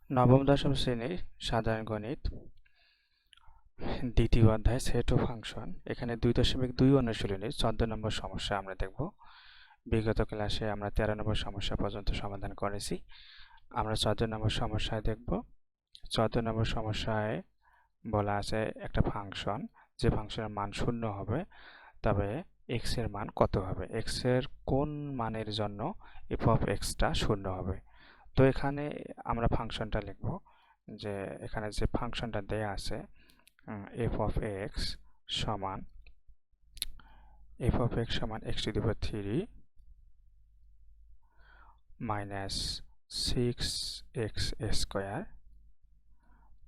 নবম দশম শ্রেণীর সাধারণ গণিত দ্বিতীয় অধ্যায় সেট ও ফাংশন। এখানে 2.2 অনুশীলনীর 14 নম্বর সমস্যা আমরা দেখব। বিগত ক্লাসে আমরা 13 নম্বর সমস্যা পর্যন্ত সমাধান করেছি। আমরা 14 নম্বর সমস্যায় দেখব। 14 নম্বর সমস্যায় বলা আছে একটা ফাংশন, যে ফাংশনের মান 0 হবে, তবে x এর মান কত হবে, x এর কোন মানের জন্য f of x টা 0 হবে। তো এখানে আমরা ফাংশনটা লিখব, যে এখানে যে ফাংশনটা দেয়া আছে f of x সমান x to the power 3 minus 6x square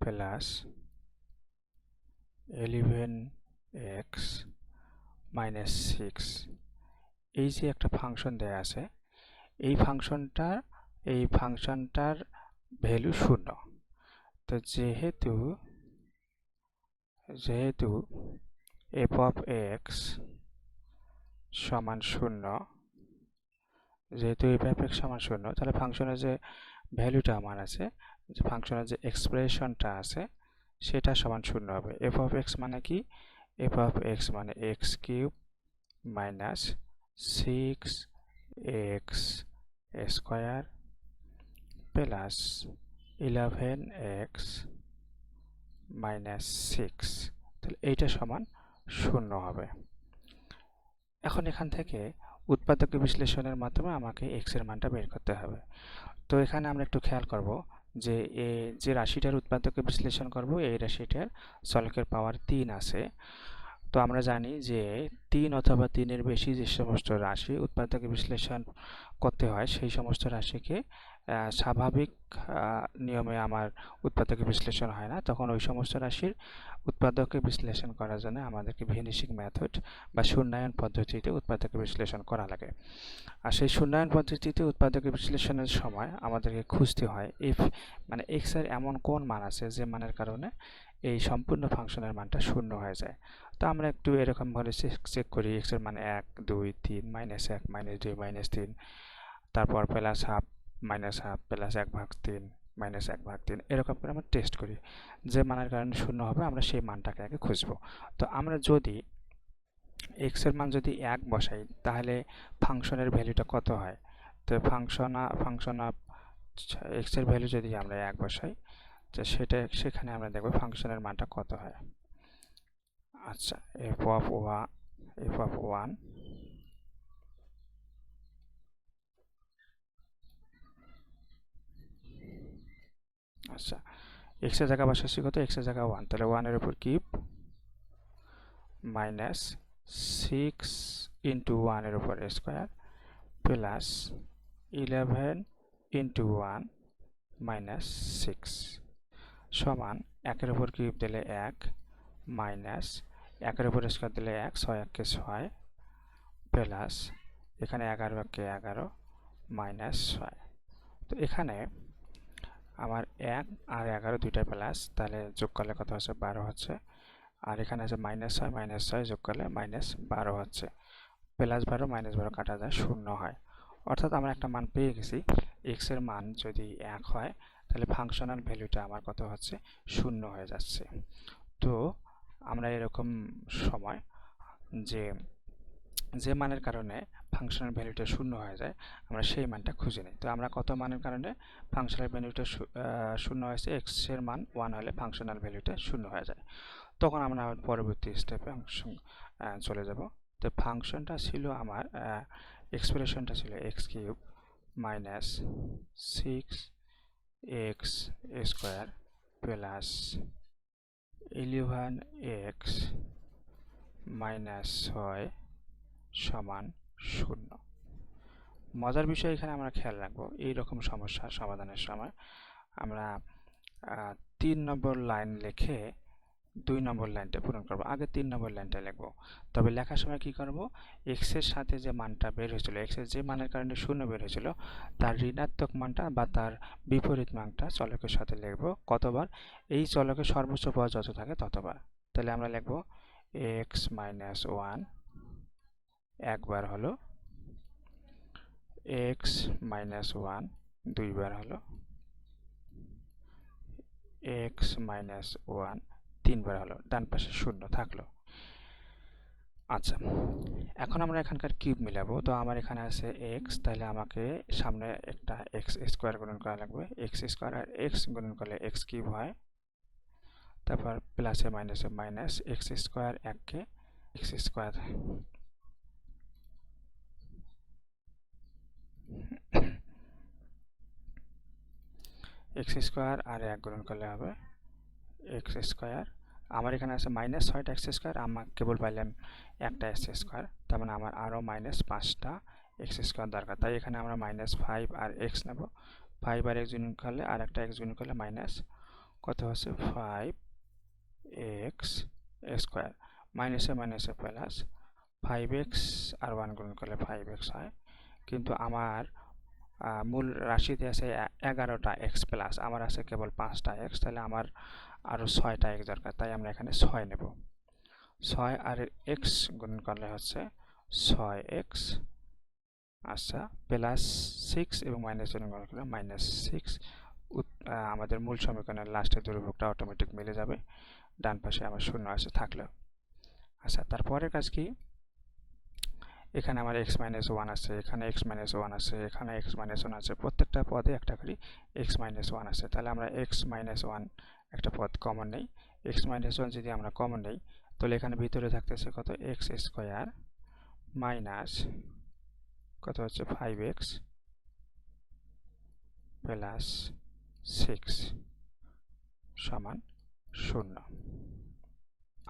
plus 11x minus 6। এই যে একটা ফাংশন দেয়া আছে, এই ফাংশনটার ভ্যালু 0। তো যেহেতু f of x সমান 0, যেহেতু f of x সমান 0, তাহলে ফাংশনের যে ভ্যালুটা আমার আছে, যে ফাংশনের যে এক্সপ্রেশনটা আছে, সেটা সমান 0 হবে। f of x মানে কি? f of x মানে x cube minus 6x square plus 11x minus 6। তাহলে এইটা সমান 0 হবে। এখন এখান থেকে উৎপাদক বিশ্লেষণের মাধ্যমে আমাকে x এর মানটা বের করতে হবে। তো এখানে আমরা একটু খেয়াল করব যে যে রাশিটার উৎপাদক বিশ্লেষণ করব, এই রাশিটার চলকের পাওয়ার 3 আছে। তো আমরা জানি যে 3 অথবা 3 এর বেশি যে সমস্ত রাশি উৎপাদক বিশ্লেষণ করতে হয়, সেই সমস্ত রাশিকে স্বাভাবিক নিয়মে আমার উৎপাদক বিশ্লেষণ হয় না। তখন ওই সমস্ত রাশির উৎপাদকে বিশ্লেষণ করার জন্য আমাদেরকে ভেনিসিং মেথড বা শূন্যায়ন পদ্ধতিতে উৎপাদক বিশ্লেষণ করা লাগে। আর সেই শূন্যায়ন পদ্ধতিতে উৎপাদক বিশ্লেষণের সময় আমাদেরকে খুঁজতে হয় মানে x এর এমন কোন মান আছে যে মানের কারণে এই সম্পূর্ণ ফাংশনের মানটা 0 হয়ে যায়। তো আমরা একটু এরকম ভাবে চেক করি, x এর মান 1 2 3 -1 -2 -3, তারপর plus half minus half plus 1/3 minus 1/3, এরকম করে আমরা টেস্ট করি। যে মানের কারণে 0 হবে আমরা সেই মানটাকে আগে খুঁজব। তো আমরা যদি x এর মান যদি 1 বসাই, তাহলে ফাংশনের ভ্যালুটা কত হয়? তো ফাংশন অফ x এর ভ্যালু যদি আমরা 1 বসাই, তো সেখানে আমরা দেখব ফাংশনের মানটা কত হয়। আচ্ছা, f of 1 আচ্ছা, x এর জায়গা বসাচ্ছি কত? x এর জায়গা 1, তাহলে 1 এর উপর কিউব মাইনাস 6 ইন্টু 1 এর উপর স্কোয়ার প্লাস 11 ইন্টু 1 মাইনাস 6 সমান 1 এর উপর কিউব দিলে 1 মাইনাস 1 এর উপর স্কোয়ার দিলে 1, 6 1 কে 6 প্লাস এখানে 11 কে 11 মাইনাস 6। তো এখানে আমার 1 আর 11 দুইটা প্লাস, তাহলে যোগ করলে কত হচ্ছে? 12 হচ্ছে। আর এখানে আছে -6 যোগ করলে -12 হচ্ছে। +12 -12 কাটা যায়, 0 হয়। অর্থাৎ আমরা একটা মান পেয়ে গেছি। x এর মান যদি 1 হয়, তাহলে ফাংশনাল ভ্যালুটা আমার কত হচ্ছে? 0 হয়ে যাচ্ছে। তো আমরা এরকম সময় যে মানের কারণে ফাংশনাল ভ্যালুটা 0 হয়ে যায়, আমরা সেই মানটা খুঁজে নিই। তো আমরা কত মানের কারণে ফাংশনাল ভ্যালুটা 0 হয়েছে? x এর মান 1 হলে ফাংশনাল ভ্যালুটা 0 হয়ে যায়। তখন আমরা পরবর্তী স্টেপে চলে যাব। তো ফাংশনটা ছিল আমার, এক্সপ্রেশনটা ছিল x cube minus 6x square plus 11x minus 6 সমান 0। মজার বিষয় এখানে আমরা খেয়াল রাখবো, এইরকম সমস্যা সমাধানের সময় আমরা 3 নম্বর লাইন লিখে 2 নম্বর লাইনটা পূরণ করব। আগে 3 নম্বর লাইনটা লিখব। তবে লেখার সময় কি করব? x এর সাথে যে মানটা বের হয়েছিল, x এর যে মানের কারণে 0 বের হয়েছিল, তার ঋণাত্মক মানটা বা তার বিপরীত মানটা চলকের সাথে লিখব। কতবার? এই চলকের সর্বোচ্চ পদ যত থাকে ততবার। তাহলে আমরা লিখব x মাইনাস 1 একবার হলো, x মাইনাস 1 দুইবার হলো, এক্স মাইনাস ওয়ান 3 বার হলো, ডান পাশে 0 থাকলো। আচ্ছা, এখন আমরা এখানকার কিউব মিলাবো। তো আমার এখানে আছে এক্স, তাহলে আমাকে সামনে একটা এক্স স্কোয়ার গুণন করা লাগবে। এক্স স্কোয়ার আর এক্স গুণন করলে এক্স কিউব হয়, তারপর প্লাসে মাইনাসে মাইনাস, এক্স স্কোয়ার এককে এক্স স্কোয়ার, এক্স স্কোয়ার আর 1 গুণন করলে হবে এক্স স্কোয়ার। আমার এখানে আছে মাইনাস 6টা এক্স স্কোয়ার, আমার কেবল পাইলাম একটা এক্স স্কোয়ার, তার মানে আমার আরও মাইনাস 5টা এক্স স্কোয়ার দরকার। তাই এখানে আমরা মাইনাস 5 আর এক্স নেব। 5 আর এক্স গুণন করলে আর একটা এক্স গুণন করলে মাইনাস কত হচ্ছে 5 এক্স স্কোয়ার, মাইনাসে মাইনাসে প্লাস 5x আর 1 গুণন করলে 5x হয়। কিন্তু আমার মূল রাশিতে আছে 11টা এক্স প্লাস, আমার আছে কেবল 5টা এক্স, তাহলে আমার আরও 6টা এক্স দরকার। তাই আমরা এখানে 6 নেব। 6 আর এক্স গুণন করলে হচ্ছে 6x, আচ্ছা, প্লাস 6 এবং মাইনাস গুণন করলে মাইনাস 6। আমাদের মূল সমীকরণের লাস্টের ধ্রুবকটা অটোমেটিক মিলে যাবে, ডান পাশে আমার 0 আছে থাকলো। আচ্ছা, তারপরের কাজ কি, এখানে আমার x মাইনাস 1 আছে, এখানে x মাইনাস 1 আছে, এখানে x মাইনাস 1 আছে, প্রত্যেকটা পদে একটা করে x মাইনাস 1 আছে। তাহলে আমরা x মাইনাস 1 একটা পদ কমন নেই। x মাইনাস 1 যদি আমরা কমন নেই, তাহলে এখানে ভিতরে থাকতেছে কত x স্কোয়ার মাইনাস কত হচ্ছে 5x প্লাস 6 সমান 0।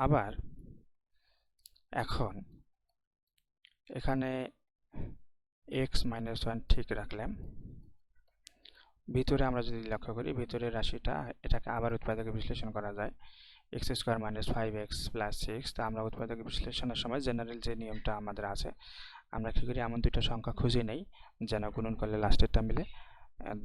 আবার এখন এখানে x মাইনাস 1 ঠিক রাখলাম। ভিতরে আমরা যদি লক্ষ্য করি, ভিতরের রাশিটা এটাকে আবার উৎপাদকে বিশ্লেষণ করা যায়, x square minus 5x plus 6। তা আমরা উৎপাদক বিশ্লেষণের সময় জেনারেল যে নিয়মটা আমাদের আছে, আমরা কী করি, এমন দুইটা সংখ্যা খুঁজে নেই যেন গুণন করলে লাস্টেরটা মিলে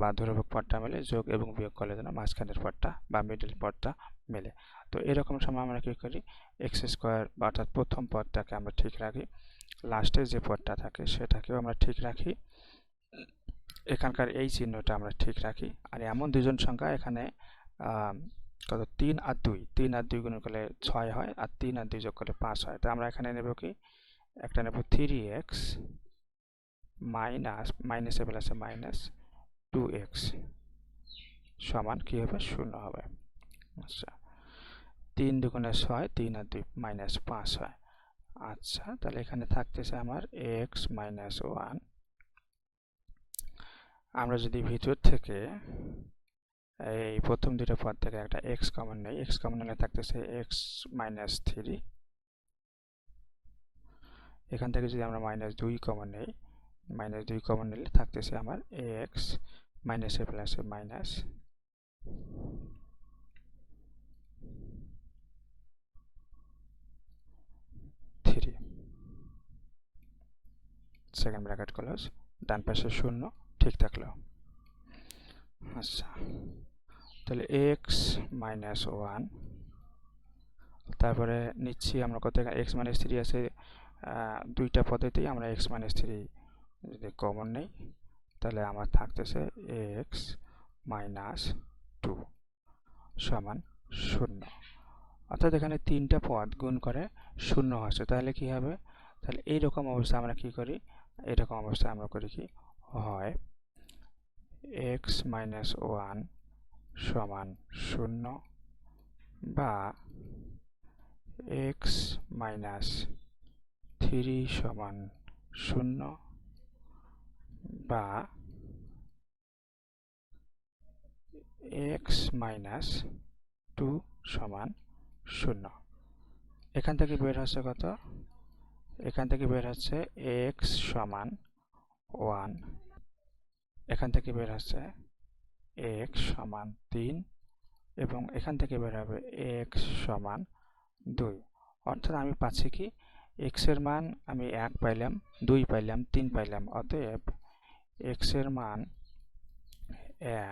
বা ধ্রুবক পদটা মিলে, যোগ এবং বিয়োগ করলে যেন মাঝখানের পদটা বা মিডল পদটা মেলে। তো এরকম সময় আমরা কী করি, এক্স স্কোয়ার বা অর্থাৎ প্রথম পদটাকে আমরা ঠিক রাখি, লাস্টে যে পদটা থাকে সেটাকেও আমরা ঠিক রাখি, এখানকার এই চিহ্নটা আমরা ঠিক রাখি। আর এমন দুজন সংখ্যা এখানে কত 3 আর 2, 3 আর 2 গুণ করলে 6 হয়, আর 3 আর 2 যোগ করলে 5 হয়। তো আমরা এখানে নেব কি, একটা নেব 3x মাইনাস মাইনাসে প্লাসে মাইনাস 2x সমান কি হবে, 0 হবে। আচ্ছা, 3 দুগুণে 6, 3 আর 2 মাইনাস 5 হয়। আচ্ছা, তাহলে এখানে থাকতেছে আমার x মাইনাস 1। আমরা যদি ভিতর থেকে এই প্রথম দুটো পদ থেকে একটা x কমন নেই, x কমন নিলে থাকতেছে x মাইনাস 3। এখান থেকে যদি আমরা মাইনাস 2 কমন নেই, মাইনাস 2 কমন নিলে থাকতেছে আমার x মাইনাসে প্লাসে মাইনাস 3, সেকেন্ড ব্র্যাকেট ক্লোজ, ডান পাশে 0 ঠিক থাকলো। আচ্ছা, তাহলে x মাইনাস 1, তারপরে নিচ্ছি আমরা কত, x মাইনাস 3 আছে, দুইটা পদ্ধতিতেই আমরা x মাইনাস 3 যদি কমন নেই, তাহলে আমার থাকতেছে x মাইনাস 2 সমান 0। অর্থাৎ এখানে তিনটা পদ গুণ করে 0 হচ্ছে, তাহলে কি হবে, তাহলে এইরকম অবস্থা আমরা কি করি, এইরকম অবস্থা আমরা করি কি, হয় x মাইনাস 1 সমান 0 বা x মাইনাস 3 সমান 0 বা x মাইনাস 2 সমান 0। এখান থেকে বের হচ্ছে কত, এখান থেকে বের হচ্ছে x সমান 1, এখান থেকে বের হচ্ছে x সমান 3 এবং এখান থেকে বের হবে x সমান 2। অর্থাৎ আমি পাচ্ছি কি, x এর মান আমি 1 পাইলাম, 2 পাইলাম, 3 পাইলাম। অতএব x এর মান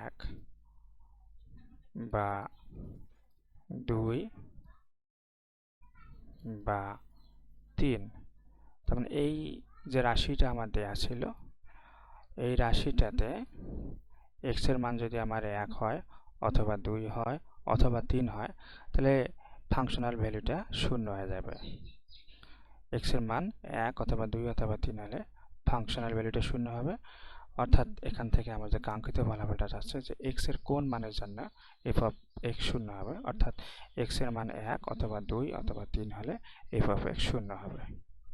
1 বা 2 বা 3। তার মানে এই যে রাশিটা আমার দেয়া ছিল, এই রাশিটাতে x এর মান যদি আমার 1 হয় অথবা 2 হয় অথবা 3 হয়, তাহলে ফাংশনাল ভ্যালুটা 0 হয়ে যাবে। x এর মান 1 অথবা 2 অথবা 3 হলে ফাংশনাল ভ্যালুটা 0 হবে, অর্থাৎ এখান থেকে আমরা যে কাঙ্ক্ষিত ফলাফলটা চাচ্ছে যে x এর কোন মানের জন্য f of x 0 হবে, অর্থাৎ x এর মান 1 অথবা 2 অথবা 3 হলে f of x 0 হবে।